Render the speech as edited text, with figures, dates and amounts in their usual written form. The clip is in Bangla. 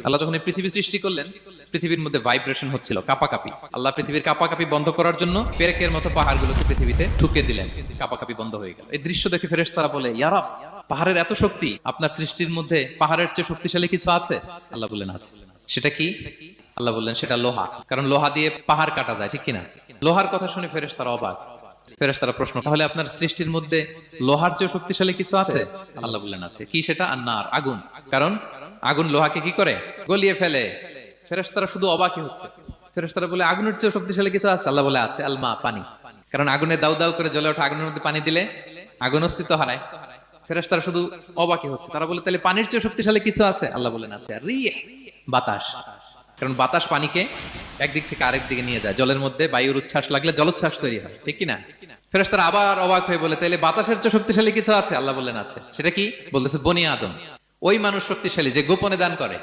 আল্লাহ যখন এই পৃথিবী সৃষ্টি করলেন, পৃথিবীর মধ্যে ভাইব্রেশন হচ্ছিল, কাপাকাপি। আল্লাহ পৃথিবীর কাপাকাপি বন্ধ করার জন্য পেরেকের মতো পাহাড়গুলোকে পৃথিবীতে ঠুকে দিলেন, কাপাকাপি বন্ধ হয়ে গেল। এই দৃশ্য দেখে ফেরেশতারা বলে, ইয়া রাব, পাহাড়ের এত শক্তি, আপনার সৃষ্টির মধ্যে পাহাড়ের চেয়ে শক্তিশালী কিছু আছে? আল্লাহ বললেন আছে। সেটা কি? আল্লাহ বললেন সেটা লোহা, কারণ লোহা দিয়ে পাহাড় কাটা যায়, ঠিক কিনা? লোহার কথা শুনে ফেরেশতারা অবাক। ফেরেশতারা প্রশ্ন, তাহলে আপনার সৃষ্টির মধ্যে লোহার চেয়ে শক্তিশালী কিছু আছে? আল্লাহ বললেন আছে। কি সেটা? আন্নার, আগুন। কারণ আগুন লোহাকে কি করে? গলিয়ে ফেলে। ফেরেশতারা শুধু অবাকই হচ্ছে। ফেরেশতারা বলে, আগুনের চেয়ে শক্তিশালী কিছু আছে? আল্লাহ বলে আছে, আলমা, পানি। কারণ আগুনে দাউ দাউ করে জ্বলে ওঠা আগুনের মধ্যে পানি দিলে আগুন অস্তিত্ব হারায়। ফেরেশতারা শুধু অবাকই হচ্ছে। তারা বলে, তাহলে পানির চেয়ে শক্তিশালী কিছু আছে? আল্লাহ বলেন আছে, রিহ, বাতাস। কারণ বাতাস পানিকে একদিক থেকে আরেক দিকে নিয়ে যায়। জলের মধ্যে বায়ুর উচ্ছ্বাস লাগলে জলোচ্ছ্বাস তৈরি হয়, ঠিক কিনা? ফেরেশতারা আবার অবাক হয়ে বলে, তাহলে বাতাসের চেয়ে শক্তিশালী কিছু আছে? আল্লাহ বললেন আছে। সেটা কি? বলতেছে বনি আদম। ওই মানুষ শক্তিশালী যে গোপনে দান করে।